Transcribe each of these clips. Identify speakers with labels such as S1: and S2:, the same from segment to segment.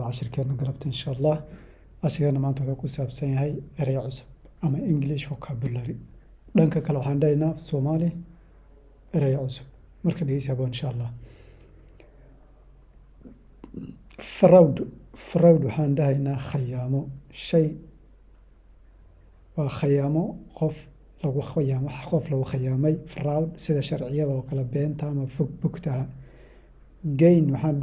S1: cashirkeena galabta insha allah cashirkeena maanta wuxuu ku saabsan yahay erey cusub ama English vocabulary dhanka kale waxaan dhahaynaa af Soomaali erey cusub marka dhegeysi haboon insha allah fraud waxaan dhahaynaa khayaamo shay waa khayaamo qof lagu khayaamay fraud sida sharciyada oo kale beenta ama bugta gain waxaan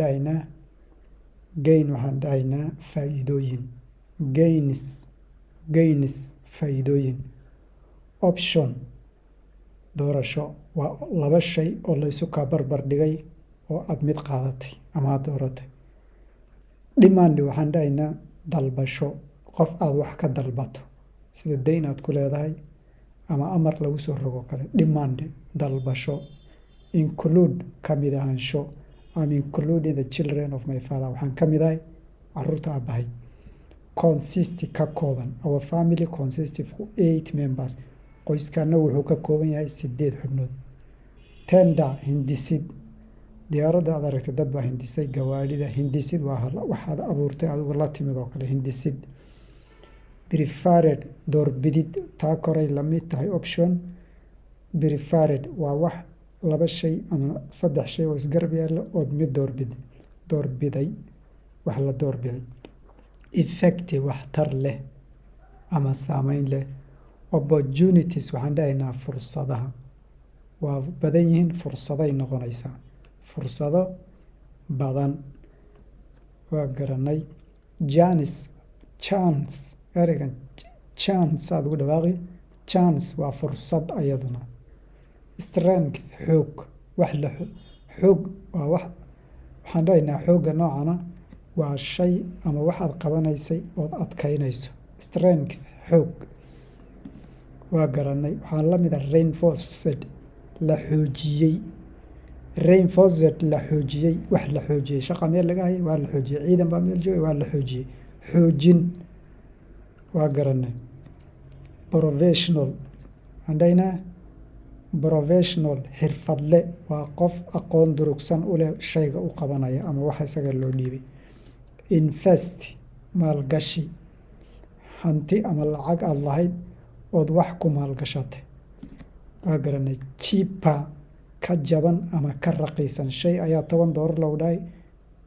S1: dhahaynaa faa'iidooyin gains faa'iidooyin option doorasho waa laba shay oo la isu kaa barbar dhigay oo aad mid qaadatay ama aad dooratay demand waxaan dhahaynaa dalbasho qof aad wax ka dalbato sida dayn aad ku leedahay ama amar lagu soo rogo kale demand dalbasho include ka mid ahaansho I'm including the children of my father waxaan ka mid ahay caruurta aabahay consist ka kooban our family consists of 8 members qoyskana wuxuu ka kooban yahay 8 xubnood tender hindisid diyaaradda aad aragtay dad baa hindisay gawaarida hindisid waa waxaad abuurtay adigu la timid oo kale hindisid preferred doorbidid taa koray la mid tahay option preferred waa wax laba shay ama saddex shay oo isgarab yaalla ood mid doorbiday wax la doorbiday effective wax tar leh ama saameyn leh opportunities waxaan dhahaynaa fursadaha waa badan yihiin fursaday noqonaysaa fursado badan waa garanay chance ereygan chance aad ugu dhawaaqi chance waa fursad ayaduna strength xoog wax la xoog waa waxaan dhahaynaa xoogga noocana waa shay ama waxaad qabanaysay ood adkaynayso strength xoog waa garanay waxaa la mid ah reinforced la xoojiyey wax la xoojiyey shaqa meel laga hayay waa la xoojiyey ciidan baa meel joogay waa la xoojiyey xoojin waa garanay professional waxaan dhahaynaa professional xirfadle waa qof aqoon durugsan u leh shayga u qabanaya ama waxa isaga loo dhiibay invest maalgashi hanti ama lacag aad lahayd ood wax ku maalgashatay waa garanay cheaper ka jaban ama ka raqiisan shay ayaa $10 lagu dhahay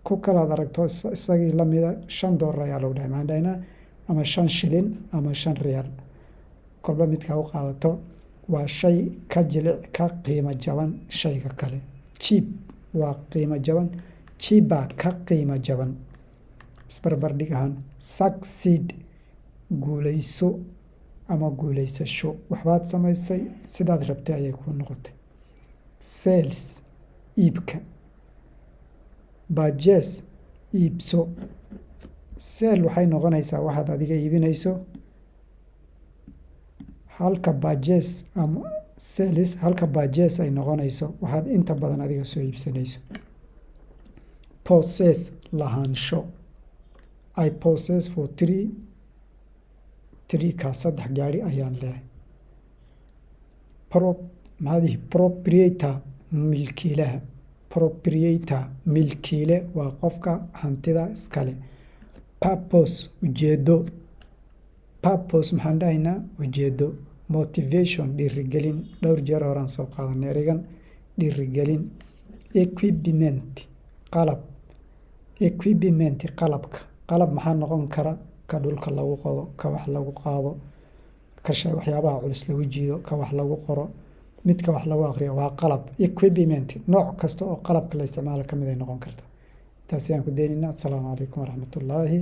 S1: ku kalaad aragto isagii la mida $5 ayaa lagu dhahay maxaan dhahaynaa ama 5 shilin ama 5 riyaal kolba midkaa u qaadato waa shay ka qiimo jaban shayga kale cheap waa qiimo jaban cheaper ka qiimo jaban isbarbardhig ahaan succeed guulayso ama guulaysasho waxbaad samaysay sidaad rabtay ayay kuu noqotay sales iibka purchase iibso sale waxay noqonaysaa waxaad adiga iibinayso halka purchase ama sales halka purchase ay noqonayso waxaad inta badan adiga soo iibsanayso possess lahaansho I possess for 3 ka 3 gaari ayaan leeyahay proprietor milkiile waa qofka hantida iskale purpose ujeedo purpose maxaan dhahaynaa ujeedo motivation dhiirigelin dhowr jeer horaan soo qaadanay ereygan dhiirigelin equipment qalab maxaa noqon kara ka dhulka lagu qodo ka wax lagu qaado ka waxyaabaha culus lagu jiido ka wax lagu qoro midka wax lagu aqriyo waa qalab equipment nooc kasta oo qalabka la isticmaalo ka mid ay noqon karta taasi aan ku deenina assalaamu calaykum waraxmatullaahi